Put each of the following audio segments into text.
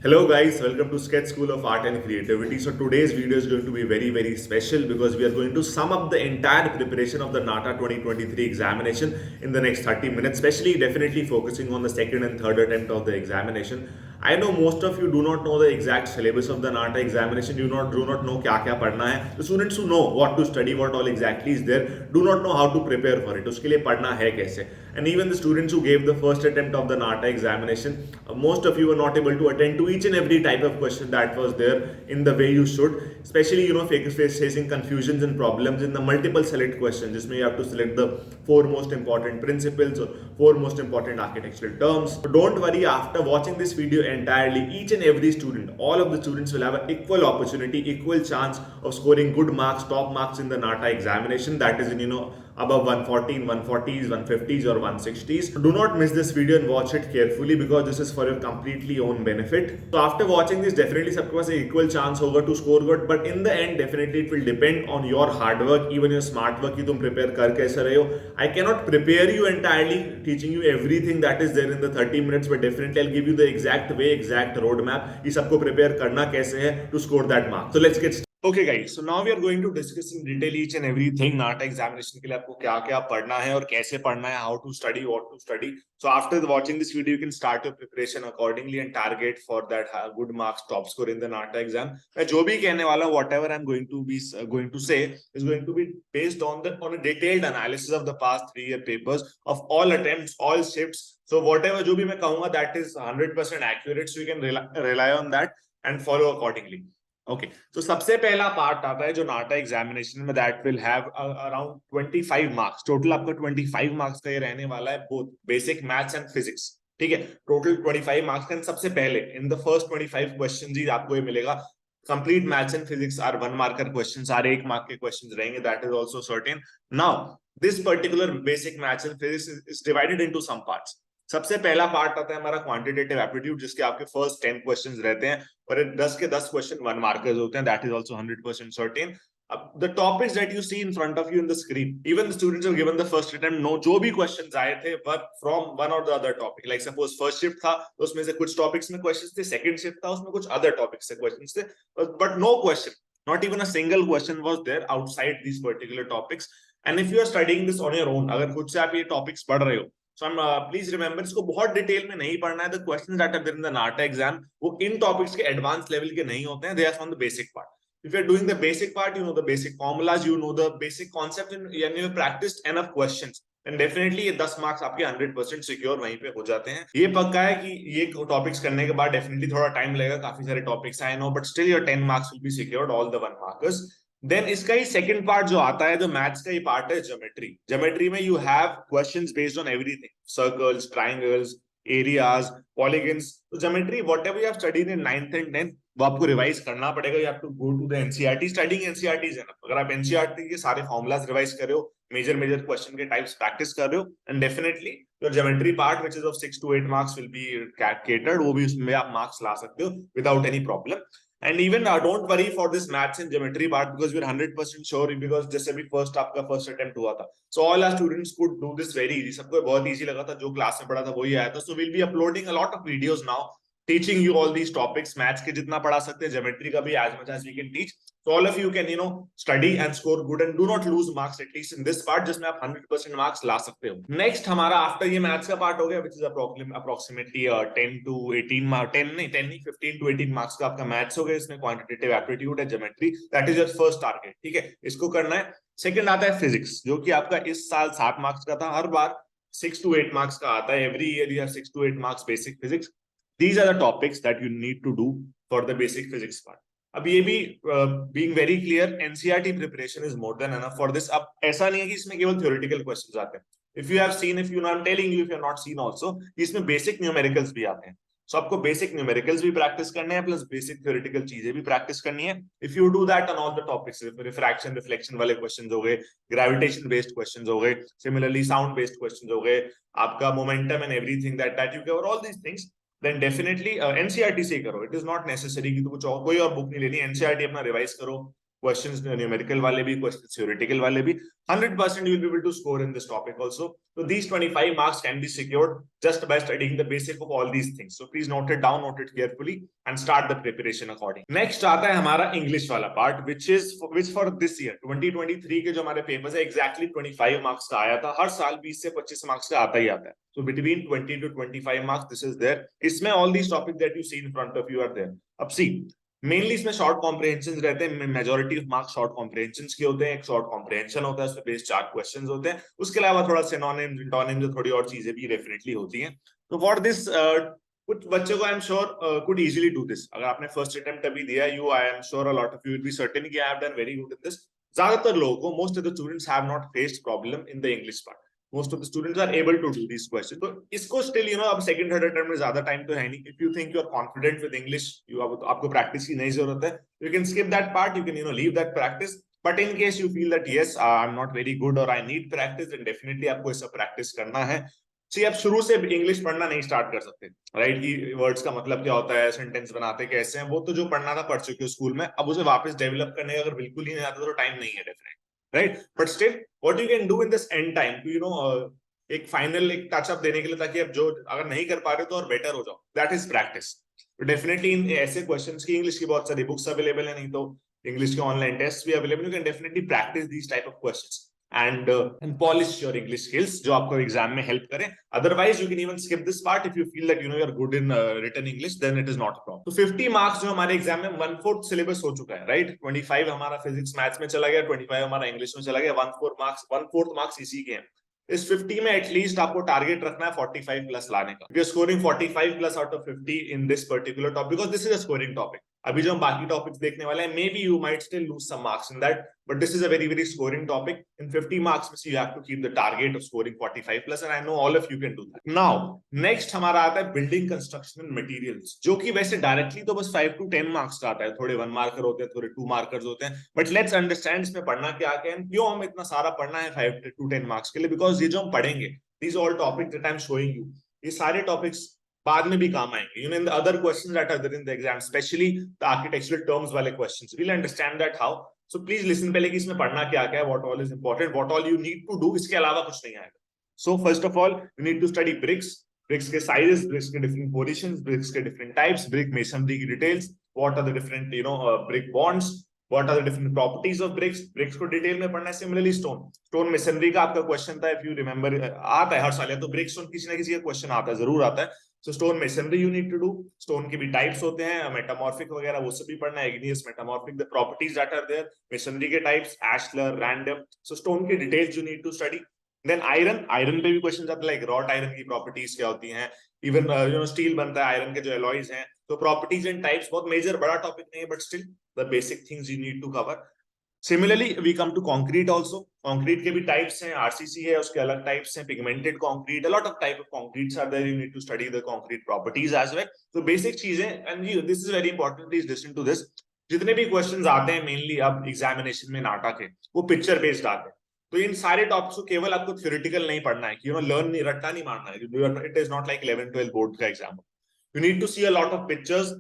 Hello guys, welcome to Sketch School of Art and Creativity. So today's video is going to be very special because we are going to sum up the entire preparation of the NATA 2023 examination in the next 30 minutes, especially definitely focusing on the second and third attempt of the examination. I know most of you do not know the exact syllabus of the NATA examination. You do not know क्या क्या पढ़ना है. The students who know what to study, what all exactly is there, do not know how to prepare for it. उसके लिए पढ़ना है कैसे? And even the students who gave the first attempt of the NATA examination, most of you were not able to attend to each and every type of question that was there in the way you should. Especially facing confusions and problems in the multiple select questions. जिसमें you have to select the four most important principles or four most important architectural terms. So don't worry, after watching this video entirely, each and every student, all of the students will have an equal opportunity, equal chance of scoring good marks, top marks in the NATA examination. That is in above 140, 140s, 150s or 160s. Do not miss this video and watch it carefully because this is for your completely own benefit. So after watching this, definitely सबके पास equal chance होगा to score good, but in the end definitely it will depend on your hard work, even your smart work कि तुम prepare कर कैसे रहे हो. I cannot prepare you entirely, teaching you everything that is there in the 30 minutes, but definitely I'll give you the exact way, exact roadmap कि सबको prepare करना कैसे है to score that mark. So let's get started. Okay guys, so now we are going to discuss in detail each and everything NATA examination के लिए आपको क्या क्या पढ़ना है और कैसे पढ़ना है, how to study, what to study. So after watching this video, you can start your preparation accordingly and target for that good marks, top score in the NATA exam. मैं जो भी कहने वाला हूँ, whatever I'm going to say is going to be based on a detailed analysis of the past 3-year papers of all attempts, all shifts. So whatever जो भी मैं कहूँगा, that is 100% accurate. So you can rely on that and follow accordingly. Okay तो सबसे पहला part आता है जो नाटा एग्जामिनेशन में, that will have around 25 marks. Total आपका 25 मार्क्स का ये रहने वाला है, both basic maths and physics. ठीक है, टोटल 25 मार्क्स का. सबसे पहले इन द फर्स्ट 25 क्वेश्चंस ही आपको ये मिलेगा. Complete maths and physics are 1 marker questions, are 1 mark के क्वेश्चंस रहेंगे. That is also certain. Now this particular basic maths and physics is divided into some parts. सबसे पहला पार्ट आता है हमारा क्वांटिटेटिव एप्टीट्यूड, जिसके आपके फर्स्ट 10 क्वेश्चंस रहते हैं और 10 के 10 क्वेश्चन 1 मार्कर्स होते हैं. That is also 100% certain. The topics that you see in front of you in the screen, even the students have given the first attempt, no जो भी questions आए थे were from one or the other topic. Like suppose first shift था तो उसमें से कुछ topics में questions थे, second shift था उसमें कुछ other topics से questions थे, but no question, not even a single question was there outside these particular topics. And if you are studying this on your own, अगर खुद से आप ये topics पढ़ रहे हो, so please remember, इसको बहुत डिटेल में नहीं पढ़ना है. The questions that are there in the NATA exam वो इन टॉपिक्स के एडवांस लेवल के नहीं होते हैं. They are from the basic part. If you are doing the basic part, you know the basic formulas, you know the basic concept, and you have practiced enough questions, and definitely ये 10 marks आपके 100% secure वहीं पे हो जाते हैं. ये पक्का है कि ये टॉपिक्स करने के बाद डेफिनेटली थोड़ा टाइम लगेगा, काफी सारे topics I know, but still your 10 marks will be secured, all the 1 markers. Then इसका ही सेकंड पार्ट जो आता है, जो मैथ्स का ही पार्ट है, ज्योमेट्री. ज्योमेट्री में you have questions based on everything, circles, triangles, areas, polygons. तो geometry whatever you have studied in 9th and 10th वो आपको रिवाइज करना पड़ेगा. You have to go to the NCERT. Studying NCERT है ना, अगर आप एनसीईआरटी के सारे फॉर्मुलाज रिवाइज कर रहे हो, मेजर क्वेश्चन के टाइप्स प्रैक्टिस कर रहे हो, and definitely your geometry part which is of 6 to 8 marks will B CATET. वो भी उसमें आप मार्क्स ला सकते हो without any problem. And even don't worry for this maths and geometry part because we're 100% sure, because जैसे भी first आपका first attempt हुआ था, so all our students could do this very easy. सबको बहुत easy लगा था, जो क्लास में पढ़ा था वही आया था. So we'll be uploading a lot of videos now teaching you all these topics. Maths के जितना पढ़ा सकते हैं, geometry का भी as much as we can teach. So all of you can study and score good and do not lose marks, at least in this part, जिसमें आप 100% marks ला सकते हो. Next हमारा after ये maths का part हो गया, which is approximately 10 to 18 mark, 10 नहीं 15 to 18 marks का आपका maths हो गया. इसमें quantitative aptitude है, geometry, that is your first target. ठीक है, इसको करना है. Second आता है physics, जो कि आपका इस साल 7 marks का था. हर बार 6 to 8 marks का आता है. Every year you have 6 to 8 marks basic physics. These are the topics that you need to do for the basic physics part. अब ये भी being very clear, NCERT preparation is more than enough for this. अब ऐसा नहीं है कि इसमें केवल theoretical questions आते हैं. If you have seen, I'm telling you, if you have not seen also, इसमें basic numericals भी आते हैं. So आपको basic numericals भी practice करने हैं, plus basic theoretical चीजें भी practice करनी है. If you do that on all the topics, refraction, reflection वाले questions हो गए, gravitation based questions हो गए, similarly sound based questions हो गए, आपका momentum and everything that you cover all these things, then definitely NCERT से ही करो. It is not necessary कि कोई और book नहीं लेनी. NCERT अपना revise करो, questions numerical वाले भी, questions theoretical वाले भी, 100% you will be able to score in this topic also. So these 25 marks can be secured just by studying the basic of all these things. So please note it down, note it carefully and start the preparation accordingly. Next आता है हमारा English वाला part, which for this year 2023 के जो हमारे papers है exactly 25 marks का आया था. हर साल 20 से 25 marks का आता ही आता है. So between 20 to 25 marks this is there. इसमें all these topics that you see in front of you are there. अब see, मेनली इसमें शॉर्ट कॉम्प्रिहेंशन रहते हैं. Majority of marks short comprehension के होते हैं. एक शॉर्ट कॉम्प्रिहेंशन होता है, उसमें बेस्ड 4 क्वेश्चंस होते हैं. उसके अलावा थोड़ा सिनोनिम्स, एंटोनिम्स, थोड़ी और चीजें भी डेफिनेटली होती हैं. तो फॉर दिस कुछ बच्चों को I am sure could easily do this. अगर आपने फर्स्ट अटेम्प्ट अभी दिया, you I am sure a lot of you will be certain कि I have done very good in this. ज्यादातर लोगों को, most of the students have not faced problem in the English part. Most of the students are able to do these questions. तो इसको still अब second third attempt में ज्यादा time तो है नहीं. If you think you are confident with English, आपको practice की नहीं जरूरत है, you can skip that part. You can leave that practice. But in case you feel that yes, I'm not very good or I need practice, then definitely आपको इसका practice करना है. See, आप शुरू से इंग्लिश पढ़ना नहीं स्टार्ट कर सकते, राइट? कि वर्ड्स का मतलब क्या होता है, सेंटेंस बनाते कैसे हैं, वो तो जो पढ़ना था पढ़ चुके हो स्कूल में. अब उसे वापस डेवलप करने का अगर बिल्कुल ही नहीं आता तो टाइम नहीं है definitely, right? But still, what you can do in this end time to एक फाइनल एक टचअप देने के लिए, ताकि अब जो अगर नहीं कर पा रहे तो और बेटर हो जाओ, that is practice. Definitely in ऐसे क्वेश्चंस की इंग्लिश की बहुत सारी बुक्स अवेलेबल है, नहीं तो इंग्लिश के ऑनलाइन टेस्ट भी available. You can definitely practise these type of questions and polish your English skills जो आपको एग्जाम में हेल्प करें. Otherwise you can even skip this part if you feel that you are good in written English, then it is not a problem. तो 50 marks जो हमारे exam में 1/4 syllabus हो चुका है, राइट? 25 हमारा फिजिक्स मैथ्स में चला गया, 25 हमारा इंग्लिश में चला गया, 1/4 मार्क्स इसी के हैं. इस 50 में एटलीस्ट आपको टारगेट रखना है 45 प्लस लाने का. We are scoring 45 plus out of 50 in this particular topic, because this is a scoring topic. अभी जो हम बाकी टॉपिक्स देखने वाले हैं, maybe you might still lose some marks in that, but this is a very very scoring topic. In 50 marks so you have to keep the target of scoring 45 plus, and I know all of you can do that. Now next हमारा आता है building construction and materials, जो कि वैसे directly तो बस 5 to 10 marks का आता है. थोड़े 1 मार्कर होते हैं, थोड़े 2 मार्कर्स होते हैं. बट लेट्स अंडरस्टैंड इसमें पढ़ना क्या है, क्यों हम इतना सारा पढ़ना है 5 to 10 मार्क्स के लिए. बिकॉज ये जो हम पढ़ेंगे, these all topics that I'm showing you, ये सारे टॉपिक्स बाद में भी काम आएंगे. In the other questions that are there in the exam, especially the architectural terms वाले questions, we'll understand that how. So please listen पहले कि इसमें पढ़ना क्या है, what all is important, what all you need to do. इसके अलावा कुछ नहीं आएगा. So first of all, you need to study bricks के sizes, bricks के different positions, bricks के different types, brick masonry की details, what are the different brick bonds, what are the different properties of bricks को detail में पढ़ना है. Similarly stone masonry का आपका क्वेश्चन था, if you remember, आता है हर साल, या तो brick stone किसी ना किसी का क्वेश्चन आता है, जरूर आता है. So stone masonry you need to do. Stone के भी types होते हैं, metamorphic वगैरह, वो सब भी पढ़ना है. igneous, metamorphic, the properties that are there. Masonry के types, ashlar, random. So stone के details you need to study. Then iron पे भी questions आते हैं, like wrought iron की properties क्या होती हैं. Even steel बनता है iron के जो alloys हैं. So properties and types बहुत major बड़ा topic नहीं है, but still the basic things you need to cover. Similarly, we come to concrete also. Concrete के भी types हैं, RCC है, उसके अलग types हैं, pigmented concrete, a lot of type of concretes are there. You need to study the concrete properties as well. So basic चीजें, and this is very important. Please listen to this. जितने भी questions आते हैं mainly अब examination में नाटा के, वो picture based आते हैं. तो इन सारे टॉपिक्स को केवल आपको theoretical नहीं पढ़ना है, कि learn नहीं, रट्टा नहीं मारना है. It is not like 11-12 board का exam. You need to see a lot of pictures.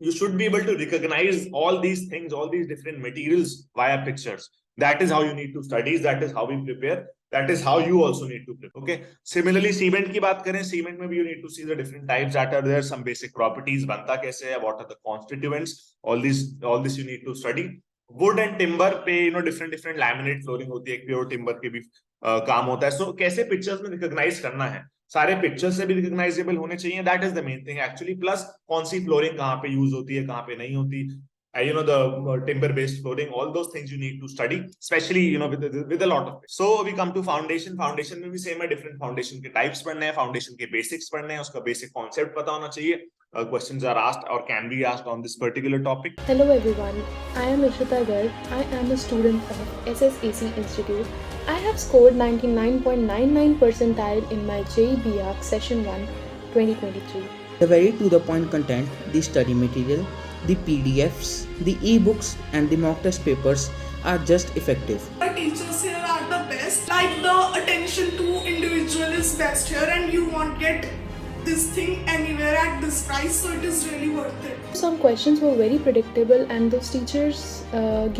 You should be able to recognize all these things, all these different materials via pictures. That is how you need to study. That is how we prepare. That is how you also need to prepare. Okay. Similarly, cement की बात करें, cement में भी you need to see the different types that are there, some basic properties, बनता कैसे है, what are the constituents, all this you need to study. Wood and timber पे different laminate flooring होती है, pure timber के भी काम होता है. So कैसे pictures में recognize करना है, सारे पिक्चर्स से भी रिकॉग्नाइजेबल होने चाहिए. That is the main thing actually. Plus कौन सी फ्लोरिंग कहाँ पे यूज होती है, कहाँ पे नहीं होती, the timber based flooring, all those things you need to study, especially with a lot of it. So we come to foundation में भी सेम है, डिफरेंट फाउंडेशन के टाइप्स पढ़ने हैं, फाउंडेशन के बेसिक्स पढ़ने हैं, उसका बेसिक कॉन्सेप्ट पता होना चाहिए. Questions are asked or can be asked on this particular topic. Hello everyone, I am Ishita Garg. I am a student of SSAC Institute. I have scored 99.99 percentile in my JEE BARC Session 1 2023. The very to the point content, the study material, the PDFs, the e-books and the mock test papers are just effective. The teachers here are the best. Like the attention to individual is best here, and you won't get this thing anywhere at this price, so it is really worth it. Some questions were very predictable, and those teachers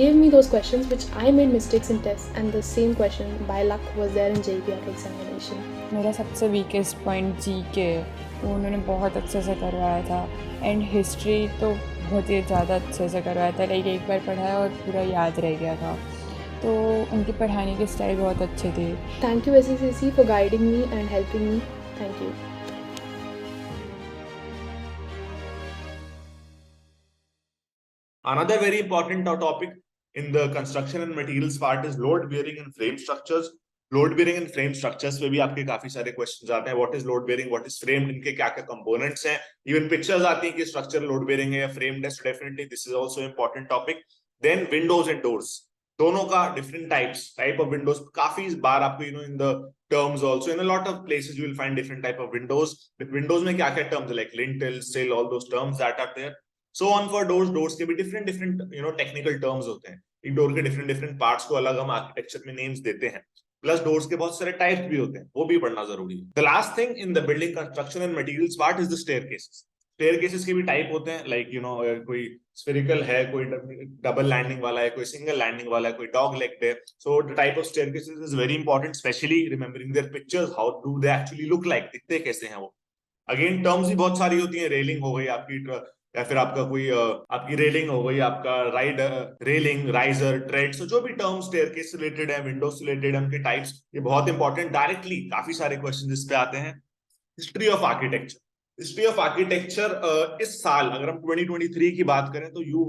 gave me those questions which I made mistakes in tests, and the same question by luck was there in JBR examination. मेरा सबसे weakest point जी के, तो उन्होंने बहुत अच्छे से करवाया था, एंड हिस्ट्री तो बहुत ही ज़्यादा अच्छे से करवाया था, लाइक एक बार पढ़ाया और पूरा याद रह गया था, तो उनकी पढ़ाने के स्टाइल बहुत अच्छे थे. Thank you SSAC for guiding me and helping me. Thank you. Another very important topic in the construction and materials part is load bearing and frame structures. Load bearing and frame structures पे भी आपके काफी सारे questions आते हैं. What is load bearing, what is framed, इनके क्या क्या कंपोनेंट्स हैं, इवन पिक्चर्स आती हैं कि स्ट्रक्चर लोड बेयरिंग है या फ्रेम्ड है. So definitely this is also important topic. Then windows and doors, दोनों का डिफरेंट टाइप ऑफ विंडोज काफी बार आपको in the terms also in a lot of places you will find different type of windows. Windows में क्या क्या terms like lintel, sill, all those terms that are there. So on for doors के भी different technical terms होते हैं. एक door के different parts को अलग हम आर्किटेक्चर में नेम्स देते हैं. प्लस डोर्स के बहुत सारे टाइप्स भी होते हैं, वो भी पढ़ना जरूरी है. The last thing in the building construction and materials part is the staircases. Staircases के भी टाइप होते हैं, लाइक कोई स्फेरिकल है, कोई डबल लैंडिंग वाला है, कोई सिंगल लैंडिंग वाला है, कोई डॉग लेग्ड है. So the type of staircases is very important, specially remembering their pictures, how do they actually look like, दिखते कैसे हैं वो. अगेन टर्म्स भी बहुत सारी होती है. रेलिंग हो गई आपकी, या फिर आपका कोई आपकी रेलिंग हो गई, आपका राइड रेलिंग, राइजर, ट्रेड्स, जो भी टर्म्स स्टेयरकेस से रिलेटेड है, विंडोज से रिलेटेड, उनके टाइप्स, ये बहुत इंपॉर्टेंट. डायरेक्टली काफी सारे क्वेश्चन इस पे आते हैं. History of architecture. History of architecture इस साल अगर हम 2023 की बात करें तो यू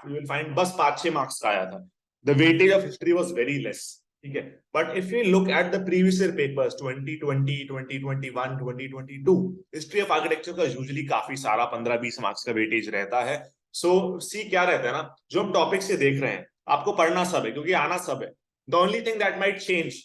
विल फाइंड बस 5-6 मार्क्स का आया था. The weightage of history was very less, ठीक है. But if you look at the previous year papers 2020, 2021, 2022, history of architecture का यूजुअली काफी सारा 15-20 मार्क्स का वेटेज रहता है. सो सी क्या रहता है ना, जो हम टॉपिक से देख रहे हैं आपको पढ़ना सब है, क्योंकि आना सब है. The only thing that might change,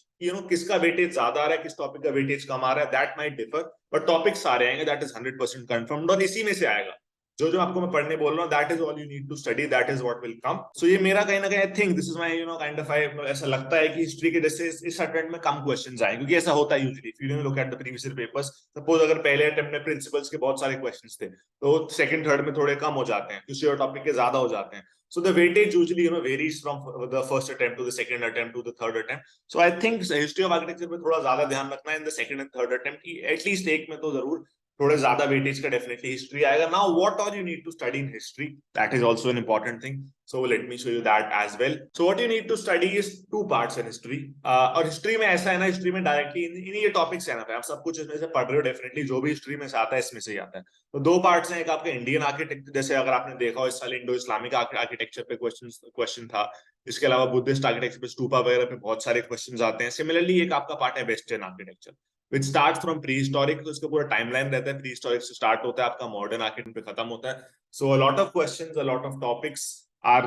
किसका वेटेज ज्यादा आ रहा है, किस टॉपिक का वेटेज कम आ रहा है, that might differ, but topic सारे आएंगे, दैट इज 100% कंफर्म्ड, और इसी में से आएगा. जो आपको मैं पढ़ने बोल रहा हूँ, that is all you need to study, that is what will come. So ये मेरा कहीं ना कहीं I think this is my kind of ऐसा लगता है कि हिस्ट्री के जैसे इस अटेम्प्ट में कम क्वेश्चंस आए, क्योंकि ऐसा होता है usually. If you look at the previous year papers, suppose अगर पहले अटेम्प्ट में प्रिंसिपल्स के बहुत सारे क्वेश्चंस थे, तो सेकंड थर्ड में थोड़े कम हो जाते हैं, किसी और टॉपिक के ज्यादा हो जाते हैं. So the weightage usually varies from the first attempt to the second attempt to the third attempt. So I think history of architecture पे थोड़ा ज्यादा ध्यान रखना है in the second and third attempt की, at least एक में तो जरूर थोड़े ज्यादा वेटेज का डेफिनेटली हिस्ट्री आएगा. Now what all you need to study in history, that is also an important thing. So let me show you that as well. So what you need to study is 2 parts in history. और history में ऐसा है ना, history में directly in ये topics है ना, आप सब कुछ इसमें से पढ़ रहे हो, डेफिनेटली जो भी हिस्ट्री में से आता है इसमें से ही आता है. तो 2 पार्ट्स हैं. एक आपका इंडियन आर्किटेक्चर, जैसे अगर आपने देखा हो इस साल इंडो इस्लामिक आर्किटेक्चर पे क्वेश्चन था. इसके अलावा बुद्धिस्ट आर्किटेक्चर पे, स्टूपा वगैरह पे बहुत सारे क्वेश्चंस आते हैं. सिमिलरली एक आपका पार्ट है western architecture, which starts from prehistoric, तो इसका पूरा टाइमलाइन रहता है. प्रीहिस्टोरिक से स्टार्ट होता है, आपका मॉडर्न आर्किटेक्चर पे खत्म होता है. So a lot of questions, a lot of topics are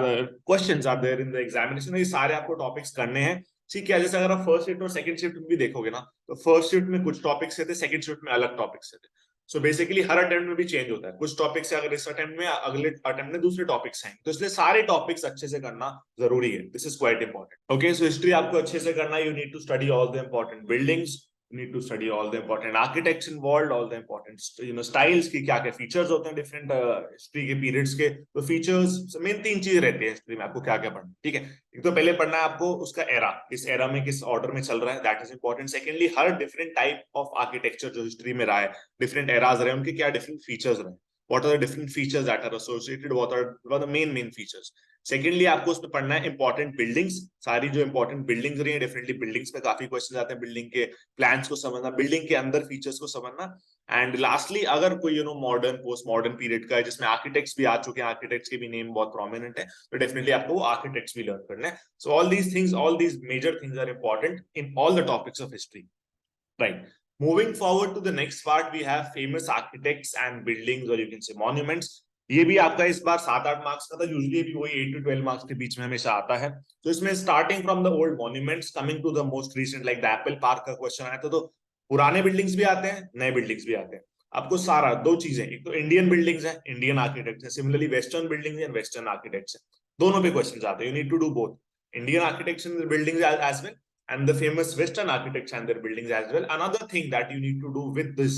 there in the examination. ये सारे आपको टॉपिक्स करने हैं. ठीक है, जैसे अगर आप फर्स्ट शिफ्ट और सेकंड शिफ्ट में भी देखोगे ना, तो फर्स्ट शिफ्ट में कुछ टॉपिक्स थे, सेकंड शिफ्ट में अलग टॉपिक्स थे. सो बेसिकली हर अटेम्प्ट में भी चेंज होता है. कुछ टॉपिक्स अगर इस अटेम्प्ट में, अगले अटेम्प्ट में दूसरे टॉपिक्स हैं, तो इसलिए सारे टॉपिक्स अच्छे से करना जरूरी है. This is quite important. Okay, so history आपको अच्छे से करना, you need to study all the important buildings, you need to study all the important architects involved, all the important styles की क्या क्या features होते हैं different history के periods के. तो features main 3 चीज रहती है हिस्ट्री में, आपको क्या क्या पढ़ना. ठीक है, एक तो पहले पढ़ना है आपको उसका एरा, किस एरा में किस ऑर्डर में चल रहा है, that is important. Secondly her different type of architecture जो हिस्ट्री में रहा है, डिफरेंट एराज रहे, उनके क्या डिफरेंट फीचर्स रहे, what are the different features that are associated, what are the main features. Secondly आपको उसमें पढ़ना है इंपॉर्टेंट बिल्डिंग्स, सारी जो इंपॉर्टेंट बिल्डिंग्स रही है, डेफिनेटली बिल्डिंग्स पे काफी क्वेश्चन आते हैं. बिल्डिंग के प्लान्स को समझना, बिल्डिंग के अंदर फीचर्स को समझना. एंड लास्टली अगर कोई मॉडर्न पोस्ट मॉडर्न पीरियड का है जिसमें आर्किटेक्ट्स भी आ चुके हैं, आर्किटेक्ट्स के भी नेम बहुत प्रोमिनेंट है, तो डेफिनेटली आपको वो आर्किटेक्ट्स भी लर्न करना है. So all these major things are important in all the topics of history, right. Moving forward to the next part, we have famous architects and buildings, or you can say monuments. ये भी आपका इस बार 7-8 marks का था. Usually भी वही 8 to 12 marks के बीच में हमेशा आता है. तो इसमें starting from the old monuments coming to the most recent, like the Apple Park का क्वेश्चन आया था. तो पुराने बिल्डिंग्स भी आते हैं, नए बिल्डिंग्स भी आते हैं. आपको सारा 2 चीजें, एक तो इंडियन बिल्डिंग्स है, इंडियन आर्किटेक्ट्स है, similarly western buildings and western architects है, दोनों पे क्वेश्चंस आते हैं. You need to do both Indian architects and buildings as well, and the famous western architects and their buildings as well. Another thing that you need to do with this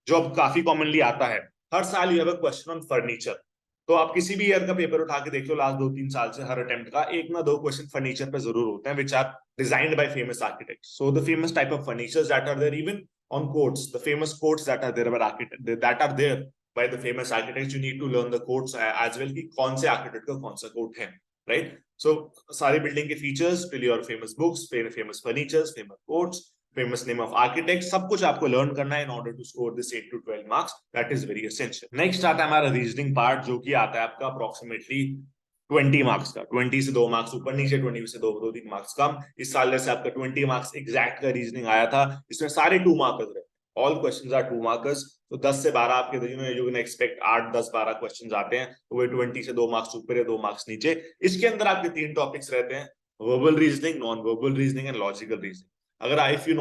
जो अब काफी commonly आता है, हर साल you have a question on furniture. तो आप किसी भी ईयर का पेपर उठा के देख लो, लास्ट 2-3 साल से हर अटेम्प्ट का एक ना दो क्वेश्चन फर्नीचर पे जरूर होते हैं, which are designed by famous architects. So the famous type of furnitures that are there, even on quotes, the famous quotes that are there by architect, that are there by the famous architects, you need to learn the quotes as well कि कौन से architect का कौन सा quote है, right? So सारी building के features, till your famous books, famous furnitures, famous quotes, famous name of architects, सब कुछ आपको learn करना है in order to score this 8 to 12 marks. That is very essential. Next आता है हमारा reasoning part, जो कि आता है आपका approximately 20 मार्क्स का, 20 से 2 मार्क्स ऊपर नीचे, 20 से 2-3 मार्क्स कम। इस साल जैसे आपका 20 मार्क्स एग्जैक्ट का रीजनिंग आया था, इसमें सारे 2 मार्कर्स रहे, ऑल क्वेश्चंस आर 2 मार्कर्स। तो 10 से 12 आपके यू कैन एक्सपेक्ट 8-10-12 क्वेश्चंस आते हैं, तो वो 20 से 2 मार्क्स ऊपर है, 2 मार्क्स नीचे। इसके अंदर आपके 3 टॉपिक्स रहते हैं, verbal reasoning, non verbal reasoning and logical reasoning. अगर if you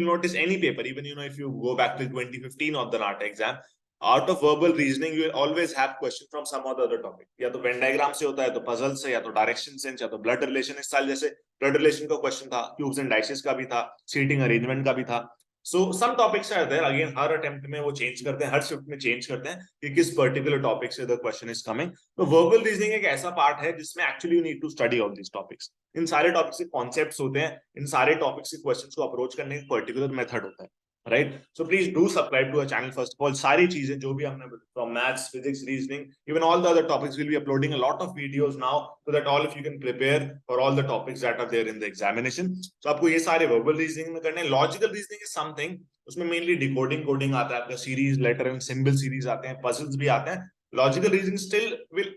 notice any paper, even if you go back to 2015 of the NATA exam, out of verbal reasoning you will always have question from some or the other topic, या तो Venn diagram से होता है, तो puzzle से, या तो direction sense, या तो blood relation। इस साल जैसे blood relation का क्वेश्चन था, cubes and dices का भी था, seating arrangement का भी था। So some topics are there, again her attempt में वो change करते हैं, हर shift में change करते हैं कि किस particular topic से the question is coming। तो verbal reasoning एक ऐसा part है जिसमें actually you need to study all these topics। इन सारे topics के concepts होते हैं, इन सारे topics के questions को approach करने का particular method होता है, right? So please do subscribe to our channel first of all। सारी चीजें जो भी हमने from maths, physics, reasoning, even all the other topics, will be uploading a lot of videos now, so that all of you can prepare for all the topics that are there in the examination। So आपको ये सारे verbal reasoning में करने हैं। Logical reasoning is something, उसमें mainly decoding coding आता है, आपका series, letter and symbol series आते हैं, puzzles भी आते हैं। Logical reasoning still will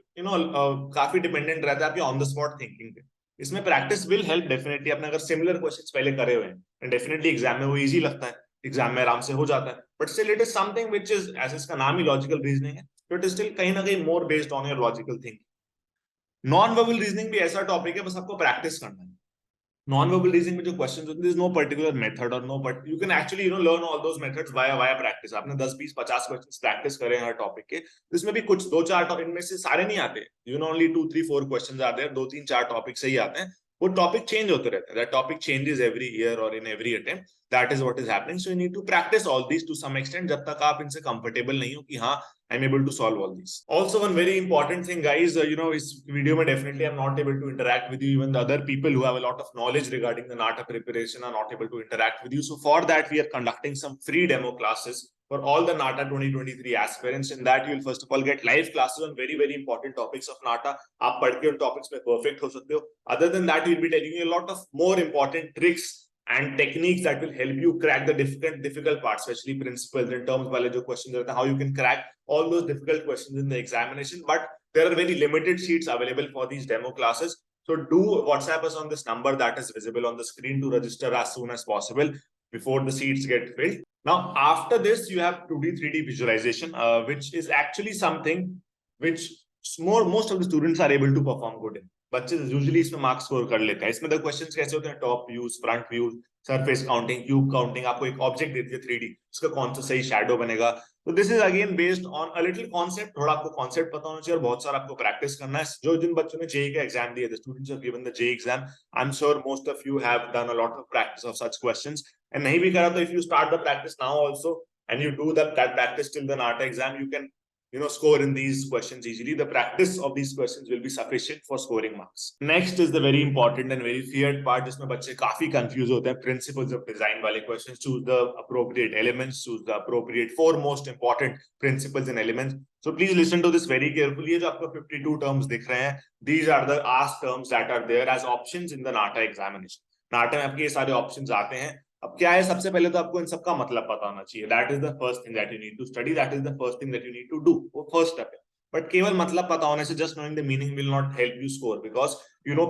काफी dependent रहता है आपकी on the spot thinking पे। इसमें practice will help definitely। आपने अगर similar questions पहले करे हुए हैं, definitely exam में वो easy लगता है, एग्जाम में आराम से हो जाता है, but still it is something which is, ऐसे इसका नाम ही लॉजिकल रीजनिंग है, तो इट इज स्टिल कहीं ना कहीं मोर based on your logical thinking. Non verbal reasoning भी ऐसा टॉपिक है, बस आपको प्रैक्टिस करना है। नॉन वर्बल रीजनिंग में जो क्वेश्चंस होते हैं, नो पर्टिकुलर मेथड और no, but you can actually learn all those methods via practice. आपने 10-20-50 क्वेश्चंस प्रैक्टिस करे हर टॉपिक के, तो इसमें भी कुछ 2-4 टॉपिक, इनमें से सारे नहीं आते, ओनली 2-3-4 क्वेश्चंस आते हैं, 2-3-4 टॉपिक से ही आते हैं। वो टॉपिक चेंज होते रहते हैं, that topic changes every year और in every attempt, that is what is happening. So you need to practise all this to some extent, जब तक आप इनसे कंफर्टेबल नहीं हो कि हाँ I'm able to solve all these. Also, one very important thing, guys, इस video में definitely I'm not able to interact with you. Even the other people who have a lot of knowledge regarding the NATA preparation are not able to interact with you. So for that, we are conducting some free demo classes for all the NATA 2023 aspirants. In that, you will first of all get live classes on very, very important topics of NATA. आप पढ़ के उन topics में perfect हो सकते हो. Other than that, we'll be telling you a lot of more important tricks and techniques that will help you crack the difficult parts, especially principles and terms वाले जो questions रहते हैं, how you can crack all those difficult questions in the examination. But there are very limited seats available for these demo classes. So do WhatsApp us on this number that is visible on the screen to register as soon as possible before the seats get filled. Now, after this, you have 2D, 3D visualization, which is actually something which most of the students are able to perform good in. बच्चे usually इसमें marks score कर लेते हैं। इसमें the questions कैसे होते हैं, top views, front views, surface counting, cube counting, आपको एक ऑब्जेक्ट देती है 3D, उसका कौन सा सही शैडो बनेगा। तो this is again based on a little concept, थोड़ा आपको कॉन्सेप्ट पता होना चाहिए और बहुत सारा आपको प्रैक्टिस करना है। जो जिन बच्चों ने जेईई का एग्जाम दिया, the students have given the JEE exam, I am sure most of you have done a lot of practice of such questions, and नहीं भी करा तो if you start the practice now also and you do that practice till the NATA exam, you can score in these questions easily. The practice of these questions will be sufficient for scoring marks. Next is the very important and very feared part, जिसमें बच्चे काफी confused होते हैं, principles of design वाले questions. Choose the appropriate elements, choose the appropriate 4 most important principles and elements. So please listen to this very carefully. ये जो आपको 52 terms दिख रहे हैं, these are the asked terms that are there as options in the NATA examination. NATA में आपके ये सारे options आते हैं। अब क्या है, सबसे पहले तो आपको इन सबका मतलब पता होना चाहिए। That is the first thing that you need to study, that is the first thing that you need to do, वो फर्स्ट स्टेप है। बट केवल मतलब पता होने से, just knowing the meaning will not help you score, because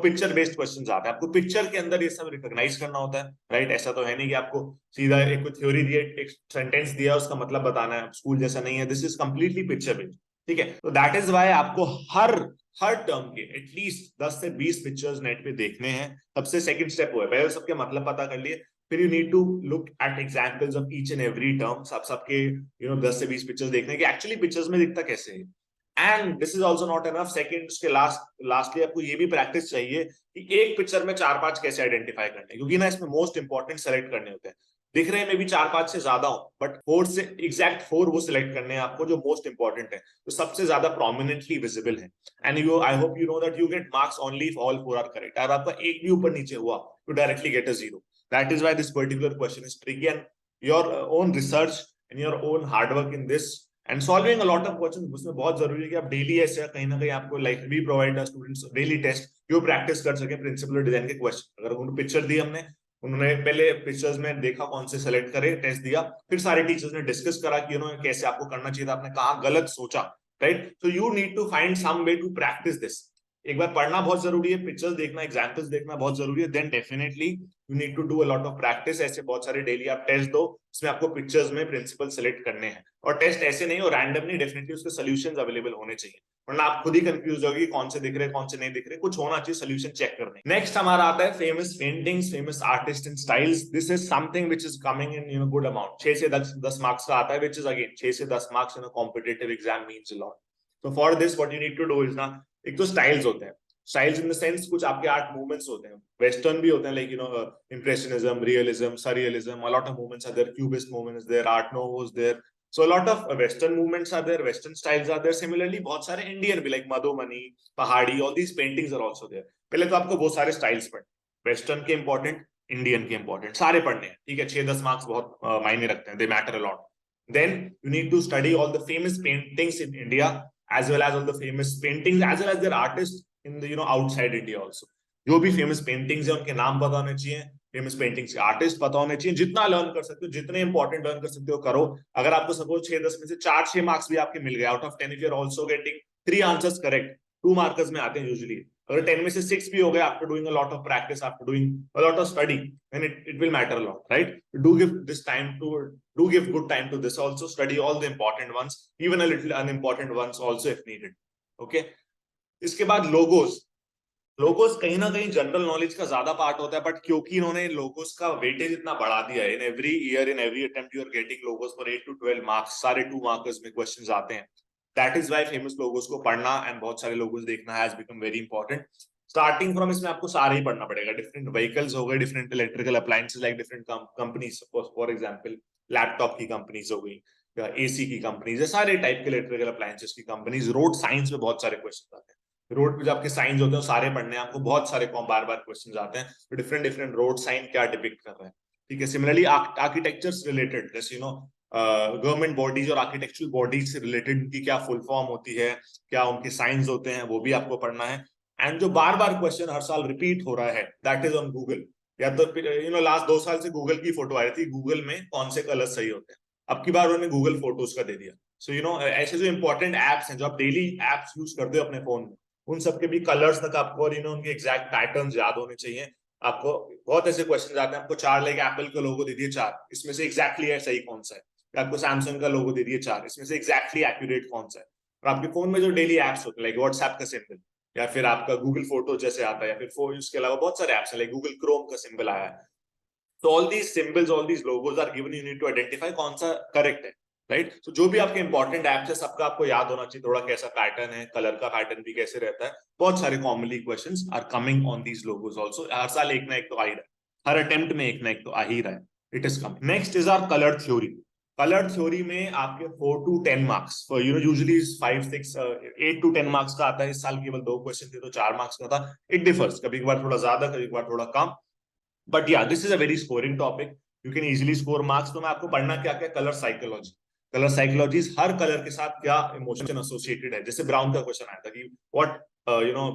picture based questions आते हैं, आपको पिक्चर के अंदर ये सब रिकॉग्नाइज करना होता है, राइट? ऐसा तो है नहीं कि आपको सीधा एक थ्योरी दिया, एक सेंटेंस दिया, उसका मतलब बताना है, स्कूल जैसा नहीं है। This is completely picture based, ठीक है? तो दैट इज व्हाई आपको हर टर्म के एटलीस्ट 10 से 20 पिक्चर्स नेट पे देखने हैं। सबसे सेकंड स्टेप वो है, पहले सबके मतलब पता कर लिए, फिर you need to look at examples of each and every term, सबके 10 से 20 पिक्चर्स देखने के एक्चुअली पिक्चर्स में दिखता कैसे है। And this is also not enough, second उसके लास्टली आपको ये भी प्रैक्टिस चाहिए कि एक पिक्चर में 4-5 कैसे आइडेंटिफाई करने, क्योंकि ना इसमें मोस्ट इंपॉर्टेंट सेलेक्ट करने होते हैं। दिख रहे हैं मे भी 4-5 से ज्यादा हो, बट 4 से एग्जैक्ट 4 वो सिलेक्ट करने हैं आपको जो मोस्ट इंपॉर्टेंट है, तो सबसे ज्यादा प्रोमिनेंटली विजिबल है। And you, I hope you know that you get marks only if all 4 are correct. अगर आपका एक भी ऊपर नीचे हुआ, you directly get a 0। That is why this particular question is tricky, and your own research and your own hard work in this and solving a lot of question, उसमें बहुत जरूरी है कि आप डेली ऐसे कहीं ना कहीं आपको like we provide students daily test, जो प्रैक्टिस कर सके प्रिंसिपल डिजाइन के क्वेश्चन। अगर उनको पिक्चर दी हमने, उन्होंने पहले पिक्चर्स में देखा कौन से सेलेक्ट करे, टेस्ट दिया, फिर सारे टीचर्स ने डिस्कस करा कि कैसे आपको करना चाहिए था, आपने कहाँ गलत सोचा, right. So you need to find some way to practise this. एक बार पढ़ना बहुत जरूरी है, पिक्चर्स देखना, एग्जाम्पल्स देखना बहुत जरूरी है, then definitely you need to do a lot of practice. ऐसे बहुत सारे डेली आप टेस्ट दो, इसमें आपको पिक्चर्स में प्रिंसिपल सेलेक्ट करने हैं, और टेस्ट ऐसे नहीं हो रैंडमली, डेफिनेटली उसके सोल्यूशंस अवेलेबल होने चाहिए, वरना आप खुद ही कंफ्यूज होगी कौन से दिख रहे कौन से नहीं दिख रहे, कुछ होना चाहिए सोल्यूशन चेक करने। नेक्स्ट हमारा आता है famous paintings, famous artist and styles. This is something which is coming in good amount. 6 से 10 मार्क्स का आता है, व्हिच इज अगेन 6 से 10 marks in a competitive exam means a lot. तो for this what you need to do is ना, एक तो styles होते हैं, स्टाइल्स इन द सेंस कुछ आपके आर्ट मूवमेंट्स होते हैं, वेस्टर्न भी होते हैं, like impressionism, realism, surrealism, a lot of movements are there, cubist movement is there, art nouveau is there, so a lot of western movements are there, western styles are there, similarly बहुत सारे Indian भी, like Madhubani, पहाड़ी, all these paintings are also there। पहले तो आपको बहुत सारे styles पढ़ने, वेस्टर्न के इंपॉर्टेंट, इंडियन के इंपॉर्टेंट, सारे पढ़ने हैं, ठीक है। 6-10 मार्क्स बहुत मायने रखते हैं, दे matter a lot. then you need to study all the famous paintings in India, as well as all the famous paintings, as well as their artists in the outside India also। जो भी famous paintings है उनके नाम पता होने चाहिए, famous paintings के artist पता होने चाहिए, जितना लर्न कर सकते हो, जितने इंपॉर्टेंट लर्न कर सकते हो करो। अगर आपको सपोज 6-10 में से 4-6 मार्क्स भी आपके मिल गए out of 10, if you are also getting 3 answers correct, 2 markers में आते हैं यूजुअली, अगर 10 में से 6 भी हो गए after doing a lot of practice, after doing a lot of study, then it will matter a lot, right. Do give this time to, do give good time to this also, study all the important ones, even a little unimportant ones also if needed, okay. इसके बाद logos. Logos कहीं ना कहीं general knowledge का ज्यादा part होता है, but क्योंकि इन्होंने लोगोस का वेटेज इतना बढ़ा दिया है, in every year, in every attempt you are getting logos for 8 to 12 marks, सारे 2 मार्कर्स में क्वेश्चंस आते हैं। That is why famous logos को पढ़ना एंड बहुत सारे लोगोस देखना has become very important. Starting from, इसमें आपको सारे ही पढ़ना पड़ेगा, डिफरेंट व्हीकल्स हो गए, different electrical appliances, like different companies, for example laptop की कंपनीज हो गई, या एसी की कंपनीज, सारे टाइप के इलेक्ट्रिकल अप्लायंसेस की कंपनीज। रोड साइंस में बहुत सारे क्वेश्चन आते हैं, रोड पे जो आपके साइंस होते हैं सारे पढ़ने हैं आपको, बहुत सारे बार बार क्वेश्चन आते हैं, तो डिफरेंट डिफरेंट रोड साइन क्या डिपिक्ट कर रहे हैं, ठीक है। सिमिलरली आर्किटेक्चर से रिलेटेड, जैसे गवर्नमेंट बॉडीज और आर्किटेक्चरल बॉडीज से रिलेटेड उनकी क्या फुल फॉर्म होती है, क्या उनके साइंस होते हैं, वो भी आपको पढ़ना है। एंड जो बार बार क्वेश्चन हर साल रिपीट हो रहा है, दैट इज ऑन गूगल। या तो लास्ट 2 साल से गूगल की फोटो आ रही थी, गूगल में कौन से कलर सही होते हैं, अब की बार उन्होंने गूगल फोटोज का दे दिया। सो ऐसे जो इंपॉर्टेंट एप्स हैं, जो आप डेली एप्स यूज करते हो अपने फोन में, उन सबके भी कलर्स तक आपको और उनके एग्जैक्ट पैटर्न्स याद होने चाहिए। आपको बहुत ऐसे क्वेश्चन आते हैं, आपको 4 लाइक एप्पल का लोगो दे दिए 4, इसमें से एग्जैक्टली है सही कौन सा है, आपको सैमसंग का लोगो दे दिए 4, इसमें से एग्जैक्टली एक्यूरेट कौन सा है। और आपके फोन में जो डेली एप्स होते हैं, लाइक व्हाट्सएप का सिंबल, या फिर आपका गूगल फोटो जैसे आता है, या फिर उसके अलावा बहुत सारे एप्स है, लाइक गूगल क्रोम का सिंबल आया है। तो all these symbols, all these logos are given, you need to identify कौन सा करेक्ट है, राइट। तो जो भी आपके इंपॉर्टेंट एप्स है, सबका आपको याद होना चाहिए थोड़ा, कैसा पैटर्न है, कलर का पैटर्न भी कैसे रहता है। बहुत सारे commonly questions are coming on these logos also, हर साल एक ना एक तो आ ही रहा है, हर अटेम्प्ट में एक ना एक तो आ ही रहा है, it is coming. Next is our colour theory. Colour theory में आपके 4 to 10 marks, usually 5, 6, 8 to 10 marks का आता है। इस साल केवल 2 क्वेश्चन थे तो 4 मार्क्स का था। इट डिफर्स, कभी कभार थोड़ा ज्यादा, कभी कभार थोड़ा कम, बट या this is a very scoring topic, you can easily score marks. तो मैं आपको पढ़ना क्या क्या, कलर साइकोलॉजी। कलर साइकोलॉजी, हर कलर के साथ क्या इमोशन एसोसिएटेड है। जैसे ब्राउन का क्वेश्चन आया था कि व्हाट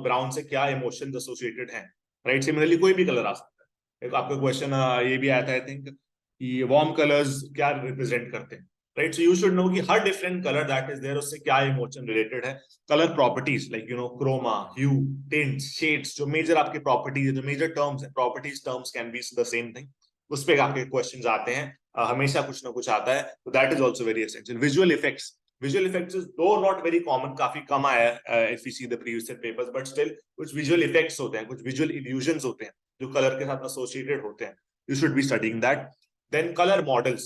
ब्राउन से क्या इमोशंस एसोसिएटेड हैं, राइट। सिमिलरली कोई भी कलर आ सकता है। एक आपका क्वेश्चन ये भी आया था, आई थिंक, कि वार्म कलर्स क्या रिप्रेजेंट करते हैं, right. So you should know कि हर different colour that is there, उससे क्या इमोशन रिलेटेड है। Colour properties, like chroma, hue, tints, shades, जो मेजर आपके प्रॉपर्टीज है, जो मेजर टर्म्स है, properties terms can be the same thing, उस पे आपके क्वेश्चंस आते हैं, हमेशा कुछ ना कुछ आता है। तो that is also very essential. Visual effects, visual effects is दो नॉट वेरी कॉमन, काफी कम आया है if you see the previous papers, but still कुछ विजुअल इफेक्ट्स होते हैं, कुछ विजुअल इल्यूजन्स होते हैं जो कलर के साथ एसोसिएटेड होते हैं, you should be studying that. Then colour models,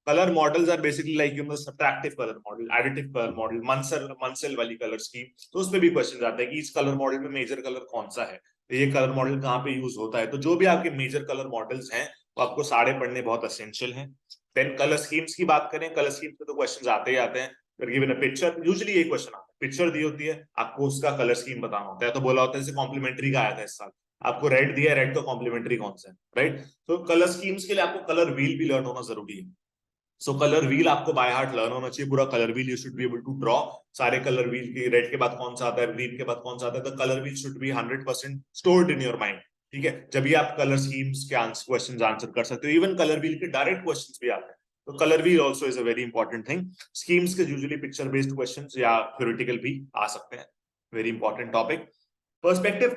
color models are basically like subtractive color model, additive color model, Munsell वाली color scheme। तो उसमें भी क्वेश्चन आते हैं कि इस कलर मॉडल में मेजर कलर कौन सा है, ये कलर मॉडल कहाँ पे यूज होता है। तो जो भी आपके मेजर कलर मॉडल्स हैं तो आपको सारे पढ़ने बहुत असेंशियल हैं। देन कलर स्कीम्स की बात करें, कलर स्कीम्स पे तो क्वेश्चन आते ही आते हैं। गिवन अ पिक्चर, यूजुअली ये क्वेश्चन आता है, पिक्चर दी होती है, आपको उसका कलर स्कीम बताना होता है। तो बोला होता है जैसे कॉम्प्लीमेंट्री का आया था इस साल, आपको रेड दिया है, रेड का कॉम्प्लीमेंट्री कौन सा है, राइट। तो कलर स्कीम्स के लिए आपको कलर व्हील भी लर्न होना जरूरी है। सो कलर व्हील आपको बाय हार्ट लर्न होना चाहिए, पूरा colour wheel you should be able to draw. सारे कलर व्हील की, रेड के बाद कौन सा आता है, ग्रीन के बाद कौन सा आता है, the colour wheel should be 100% stored in your mind, ठीक है। जब भी आप कलर स्कीम्स के क्वेश्चंस आंसर कर सकते हो। इवन कलर व्हील के डायरेक्ट क्वेश्चंस भी आते हैं, तो colour wheel also is a very important thing. Schemes के यूजुअली पिक्चर बेस्ड क्वेश्चंस या थ्योरेटिकल भी आ सकते हैं, very important topic. Perspective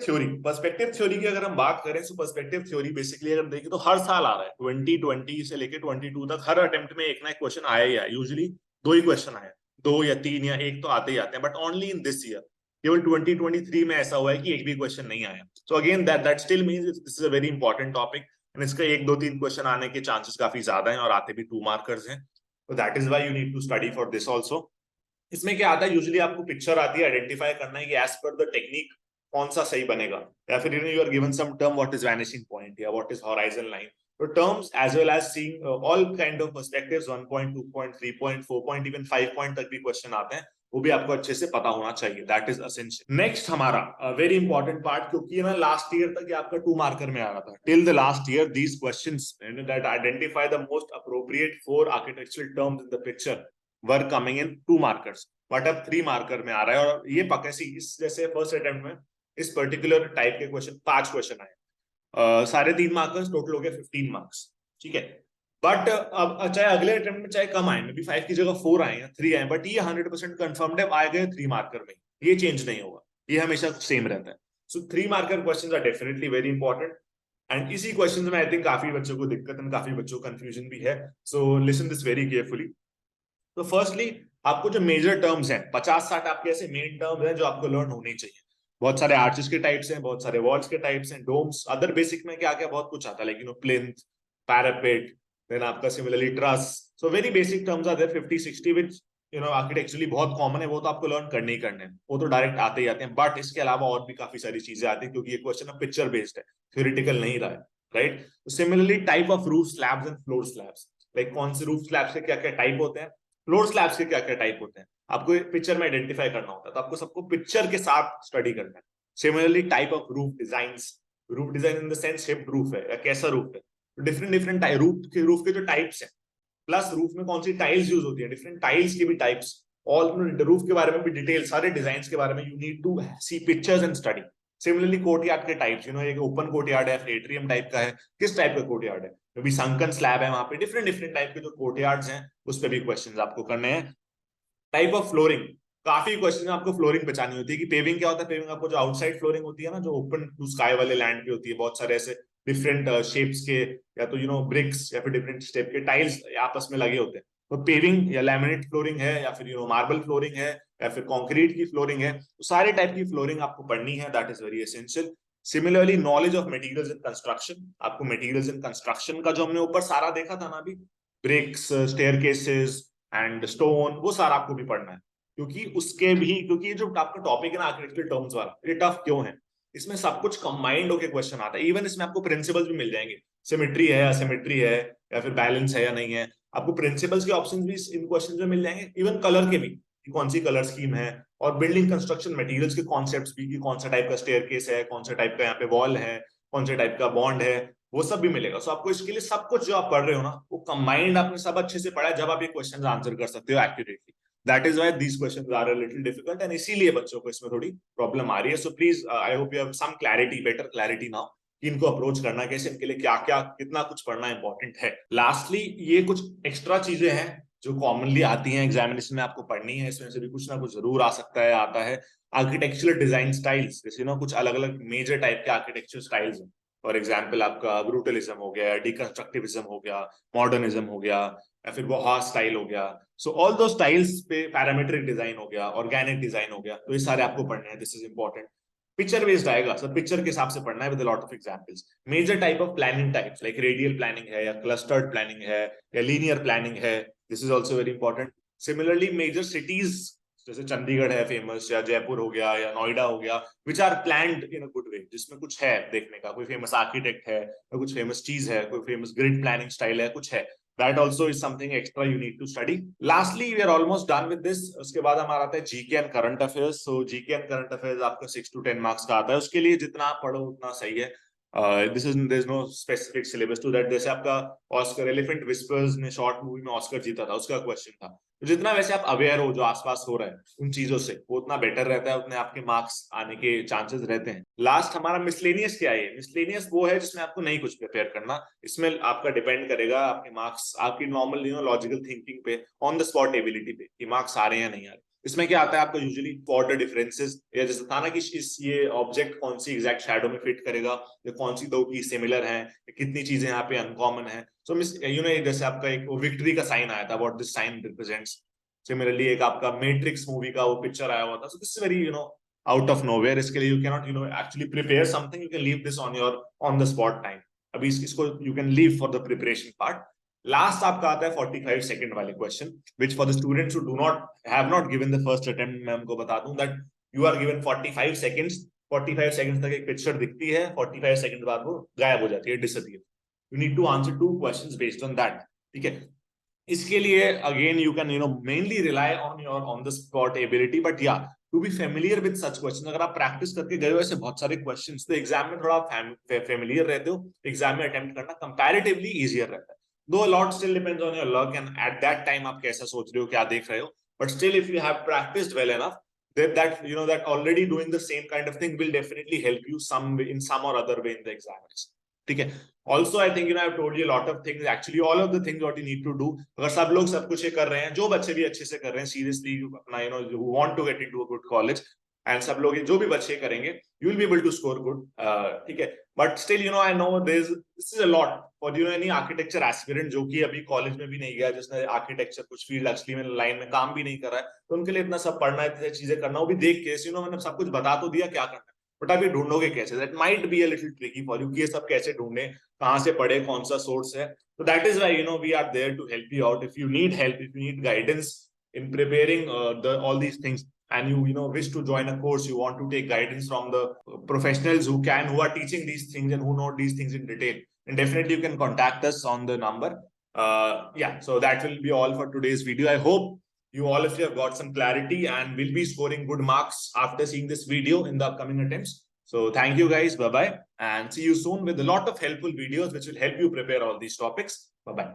theory की अगर हम बात करें, तो पर्सपेक्टिव थ्योरी बेसिकली अगर देखें तो हर साल आ रहा है, 2020 से लेके 22 तक हर अटेम्प्ट में एक ना एक क्वेश्चन आया ही है। यूजुअली 2 ही क्वेश्चन आए, 2 या 3 या 1 तो आते ही आते हैं, but only in this year, केवल 2023 में ऐसा हुआ है कि एक भी क्वेश्चन नहीं आया। So again that still means this is a very important topic, and इसका 1 2 3 क्वेश्चन आने के चांसेस काफी ज्यादा हैं, और आते भी 2 मार्कर्स हैं। तो that is why you need to study for this also. इसमें क्या आता है, यूजुअली आपको पिक्चर आती है, आइडेंटिफाई करना है कि एज पर द टेक्निक कौन सा सही बनेगा, या फिर you are given some term, what is vanishing point या व्हाट इज हॉराइजन लाइन। तो terms as well as seeing all kind of perspectives, 1 point 2 point 3 point 4 point even 5 point तक भी क्वेश्चन आते हैं, वो भी आपको अच्छे से पता होना चाहिए, दैट इज एसेंशियल। नेक्स्ट हमारा वेरी इंपॉर्टेंट पार्ट, क्योंकि ना लास्ट ईयर तक ये आपका 2 मार्कर में आ रहा था, till the last year these questions that identify the most appropriate 4 architectural terms in the picture were coming in 2 markers, but अब 3 मार्कर में आ रहा है। और ये पक्का सी, इस जैसे फर्स्ट अटेम्प्ट में इस पर्टिकुलर टाइप के क्वेश्चन 5 क्वेश्चन आए, सारे 3 मार्कर्स, टोटल हो गया 15 मार्क्स, ठीक है। बट अब चाहे अगले अटेम्प्ट में चाहे कम आए, मे बी 5 की जगह 4 आए या 3 आए, बट ये 100% कंफर्म्ड है, आए गए 3 मार्कर में, ये चेंज नहीं होगा, ये हमेशा सेम रहता है। So 3 marker questions are definitely very important, and इसी क्वेश्चन में आई थिंक काफी बच्चों को दिक्कत है, काफी बच्चों को कंफ्यूजन भी है। So listen this very carefully. तो फर्स्टली आपको जो मेजर टर्म्स हैं, 50-60 आपके ऐसे मेन टर्म्स हैं जो आपको लर्न होने चाहिए। बहुत सारे आर्चेस के टाइप्स हैं, बहुत सारे वॉल्स के टाइप्स हैं, डोम्स, अदर बेसिक में क्या क्या बहुत कुछ आता है, लेकिन प्लिंथ, पैरापेट, देन आपका similarly truss. So very basic terms are there 50-60 which architecturally बहुत कॉमन है, वो तो आपको लर्न करने ही करने हैं, वो तो डायरेक्ट आते ही आते हैं। बट इसके अलावा और भी काफी सारी चीजें आती है, क्योंकि ये क्वेश्चन पिक्चर बेस्ड है, थ्योरेटिकल नहीं रहा है, right. Similarly type of roof slabs and floor slabs, like कौन से रूफ स्लैब्स के क्या क्या टाइप होते हैं, फ्लोर स्लैब्स के क्या क्या टाइप होते हैं, आपको पिक्चर में आइडेंटिफाई करना होता है, तो आपको सबको पिक्चर के साथ स्टडी करना है। Similarly type of roof designs, roof design in the sense shaped roof है या कैसा रूफ है, डिफरेंट डिफरेंट रूफ के जो टाइप्स हैं, प्लस रूफ में कौन सी टाइल्स यूज होती है, डिफरेंट टाइल्स के भी टाइप्स, ऑल रूफ के बारे में भी डिटेल, सारे डिजाइन के बारे में you need to see pictures and study. Similarly courtyard के टाइप्स, एक ओपन कोर्टयार्ड है, एट्रियम टाइप का है, किस टाइप का कोर्टयार्ड है, अभी संकन स्लैब है, वहां पे डिफरेंट डिफरेंट टाइप के जो कोर्टयार्ड्स हैं उस पर भी क्वेश्चंस आपको करने हैं। टाइप ऑफ फ्लोरिंग, काफी क्वेश्चन में आपको फ्लोरिंग पहचानी होती है कि पेविंग क्या होता है। पेविंग आपको जो आउटसाइड फ्लोरिंग होती है ना, जो ओपन टू स्काई वाले लैंड पे होती है, बहुत सारे ऐसे डिफरेंट शेप्स के, या तो ब्रिक्स या फिर डिफरेंट शेप के टाइल्स आपस में लगे होते हैं, तो पेविंग या लैमिनेट फ्लोरिंग है, या फिर मार्बल फ्लोरिंग है, या फिर कॉन्क्रीट की फ्लोरिंग है, तो सारे टाइप की फ्लोरिंग आपको पढ़नी है, that is very essential. Similarly knowledge of materials in construction, आपको मटेरियल्स इन कंस्ट्रक्शन का जो हमने ऊपर सारा देखा था ना अभी, ब्रिक्स, स्टेयरकेसेस एंड स्टोन, वो सारा आपको भी पढ़ना है, क्योंकि ये जो आपका टॉपिक है ना आर्किटेक्चरल टर्म्स वाला, ये टफ क्यों है, इसमें सब कुछ कंबाइंड होकर क्वेश्चन आता है। इवन इसमें आपको प्रिंसिपल्स भी मिल जाएंगे, सिमेट्री है, असिमेट्री है, या फिर बैलेंस है या नहीं है, आपको प्रिंसिपल्स के ऑप्शंस भी इन क्वेश्चन में मिल जाएंगे, इवन कलर के भी, कि कौन सी कलर स्कीम है, और बिल्डिंग कंस्ट्रक्शन मटेरियल्स के कॉन्सेप्ट्स भी, कि कौन सा टाइप का स्टेयरकेस है, कौन सा टाइप का यहाँ पे वॉल है, कौन से टाइप का बॉन्ड है, वो सब भी मिलेगा। सो आपको इसके लिए सब कुछ जो आप पढ़ रहे हो ना, वो कंबाइंड आपने सब अच्छे से पढ़ा है, जब आप ये क्वेश्चन आंसर कर सकते हो accurately. That is why these questions are a little difficult, and इसीलिए बच्चों को इसमें थोड़ी प्रॉब्लम आ रही है। So please I hope you have some clarity, better clarity now, कि इनको अप्रोच करना कैसे, इनके लिए क्या क्या कितना कुछ पढ़ना इंपॉर्टेंट है। लास्टली ये कुछ एक्स्ट्रा चीजें हैं जो कॉमनली आती हैं एग्जामिनेशन में, आपको पढ़नी है, इसमें से भी कुछ ना कुछ जरूर आ सकता है, आता है। आर्किटेक्चरल डिजाइन स्टाइल्स, जैसे कुछ अलग अलग मेजर टाइप के आर्किटेक्चर स्टाइल्स हैं, फॉर एग्जाम्पल आपका ब्रूटलिज्म हो गया, डिकंस्ट्रक्टिविज्म हो गया, मॉडर्निज्म हो गया, या फिर बौहार स्टाइल हो गया। सो ऑल दो स्टाइल्स पे पैरामीट्रिक डिजाइन हो गया, ऑर्गेनिक डिजाइन हो गया, तो ये सारे आपको पढ़ने हैं, this is important. Picture based आएगा, सब पिक्चर के हिसाब से पढ़ना है with lot of examples. Major type of planning types, like radial planning है, या क्लस्टर्ड प्लानिंग है, या लीनियर प्लानिंग है, this is also very important. Similarly major cities जैसे चंडीगढ़ है फेमस, या जयपुर हो गया, या नोएडा हो गया, which are planned in a good way, जिसमें कुछ है देखने का, कोई फेमस आर्किटेक्ट है, या कुछ फेमस चीज है, कोई फेमस ग्रिड प्लानिंग स्टाइल है, कुछ है, that also is something extra you need to study. Lastly, we are almost done with this. उसके बाद हमारा आता है GK and current affairs. So GK and current affairs आपका 6 to 10 marks का आता है. उसके लिए जितना आप पढ़ो उतना सही है. There's no specific syllabus to that. जैसे आपका ऑस्कर एलिफेंट विस्पर्स ने शॉर्ट मूवी में ऑस्कर जीता था, उसका क्वेश्चन था. तो जितना वैसे आप अवेयर हो जो आसपास हो रहा है उन चीजों से, वो उतना बेटर रहता है, उतने आपके मार्क्स आने के चांसेस रहते हैं. लास्ट हमारा मिसलेनियस क्या है? मिसलेनियस वो है जिसमें आपको नहीं कुछ प्रिपेयर करना. इसमें आपका डिपेंड करेगा आपके मार्क्स, आपकी नॉर्मल लॉजिकल थिंकिंग पे, ऑन द स्पॉट एबिलिटी पे, कि मार्क्स आ रहे हैं या नहीं आ रहे. इसमें क्या आता है आपका यूजुअली वाटर डिफरेंसेस, या जैसे था ना कि ये ऑब्जेक्ट कौन सी एग्जैक्ट शैडो में फिट करेगा, या कौन सी दो की सिमिलर है, कितनी चीजें यहाँ पे अनकॉमन है. सो जैसे आपका एक विक्ट्री का साइन आया था, what this sign represents. Similarly एक आपका मैट्रिक्स मूवी का वो पिक्चर आया हुआ था. So this is very out of nowhere. इसके लिए you can not actually prepare something, you can leave this on your on the spot time. अभी इसको you can leave for the preparation part. Last आपका आता है 45 second वाले question, which for the students who do not have not given the first attempt, मैं हमको बता दूं that you are given 45 seconds. 45 seconds तक एक पिक्चर दिखती है, 45 सेकंड बाद वो गायब हो जाती है, disappear. You need to answer 2 questions based on that. ठीक है. इसके लिए again you can mainly rely on your on the spot ability, but yeah, to be familiar with such questions. अगर आप प्रैक्टिस करके गए हो ऐसे बहुत सारे क्वेश्चंस, तो एग्जाम में थोड़ा आप फेमिलियर रहते हो, एग्जाम में अटेम्प्ट करना कंपैरेटिवली इजियर रहता है. Though a lot still depends on your luck and at that time आप कैसा सोच रहे हो, क्या देख रहे हो, but still if you have practiced well enough, that already doing the same kind of thing will definitely help you in some or other way in the exams. ठीक है. Also I think I've told you a lot of things, actually all of the things what you need to do. अगर सब लोग सब कुछ कर रहे हैं, जो बच्चे भी अच्छे से कर रहे हैं, seriously अपना who want to get into a good college, and सब लोग जो भी बच्चे करेंगे, you will be able to score good. ठीक है. But still I know this is a lot for any architecture aspirant जो कि अभी कॉलेज में भी नहीं गया, जिसने आर्किटेक्चर कुछ फील्ड एक्चुअली में लाइन में काम भी नहीं कर रहा है, तो उनके लिए इतना सब पढ़ना, इतनी चीजें करना, वो भी देख के मैंने सब कुछ बता तो दिया क्या करना है, बट अभी ढूंढोगे कैसे. That might be a little tricky for you कि ये सब कैसे ढूंढे, कहाँ से पढ़े, कौन सा सोर्स है. तो that is why we are there to help you out. If you need help, if you need guidance in preparing all these things, and you wish to join a course, you want to take guidance from the professionals who are teaching these things and who know these things in detail, and definitely you can contact us on the number. So that will be all for today's video. I hope all of you have got some clarity and will be scoring good marks after seeing this video in the upcoming attempts. So thank you guys, bye bye, and see you soon with a lot of helpful videos which will help you prepare all these topics. Bye bye.